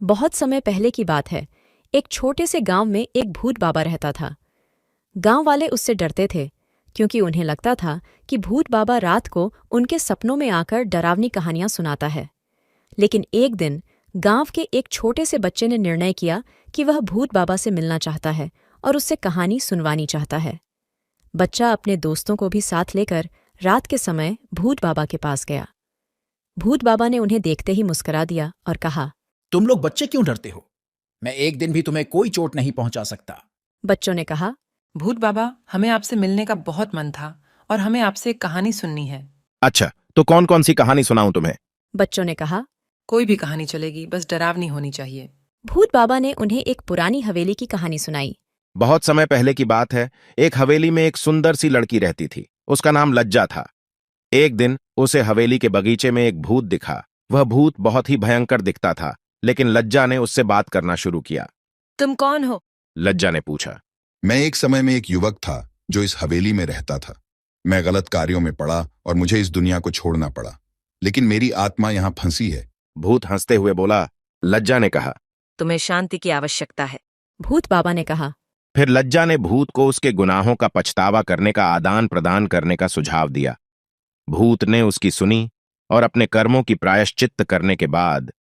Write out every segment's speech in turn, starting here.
बहुत समय पहले की बात है। एक छोटे से गांव में एक भूत बाबा रहता था। गांव वाले उससे डरते थे क्योंकि उन्हें लगता था कि भूत बाबा रात को उनके सपनों में आकर डरावनी कहानियां सुनाता है। लेकिन एक दिन गांव के एक छोटे से बच्चे ने निर्णय किया कि वह भूत बाबा से मिलना चाहता है और उससे कहानी सुनवानी चाहता है। बच्चा अपने दोस्तों को भी साथ लेकर रात के समय भूत बाबा के पास गया। भूत बाबा ने उन्हें देखते ही मुस्कुरा दिया और कहा, तुम लोग बच्चे क्यों डरते हो? मैं एक दिन भी तुम्हें कोई चोट नहीं पहुंचा सकता। बच्चों ने कहा, भूत बाबा, हमें आपसे मिलने का बहुत मन था और हमें आपसे एक कहानी सुननी है। अच्छा, तो कौन कौन सी कहानी सुनाऊं तुम्हें? बच्चों ने कहा। कोई भी कहानी चलेगी, बस डरावनी होनी चाहिए। भूत बाबा ने उन्हें एक पुरानी हवेली की कहानी सुनाई। बहुत समय पहले की बात है। एक हवेली में एक सुंदर सी लड़की रहती थी। उसका नाम लज्जा था। एक दिन उसे हवेली के बगीचे में एक भूत दिखा। वह भूत बहुत ही भयंकर दिखता था, लेकिन लज्जा ने उससे बात करना शुरू किया। तुम कौन हो? लज्जा ने पूछा। मैं एक समय में एक युवक था जो इस हवेली में रहता था। मैं गलत कार्यों में पड़ा और मुझे इस दुनिया को छोड़ना पड़ा, लेकिन मेरी आत्मा यहाँ फंसी है। भूत हंसते हुए बोला। लज्जा ने कहा, तुम्हें शांति की आवश्यकता है। भूत बाबा ने कहा। फिर लज्जा ने भूत को उसके गुनाहों का पछतावा करने का आदान प्रदान करने का सुझाव दिया। भूत ने उसकी सुनी और अपने कर्मों की प्रायश्चित्त करने के बाद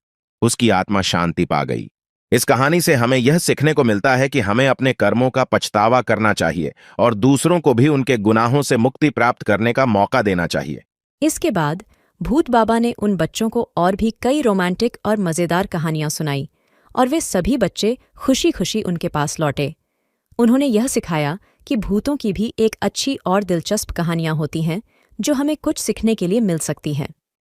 उसकी आत्मा शांति पा गई। इस कहानी से हमें यह सीखने को मिलता है कि हमें अपने कर्मों का पछतावा करना चाहिए और दूसरों को भी उनके गुनाहों से मुक्ति प्राप्त करने का मौका देना चाहिए। इसके बाद भूत बाबा ने उन बच्चों को और भी कई रोमांटिक और मजेदार कहानियां सुनाई और वे सभी बच्चे खुशी खुशी उनके पास लौटे। उन्होंने यह सिखाया कि भूतों की भी एक अच्छी और दिलचस्प कहानियां होती हैं जो हमें कुछ सीखने के लिए मिल सकती हैं।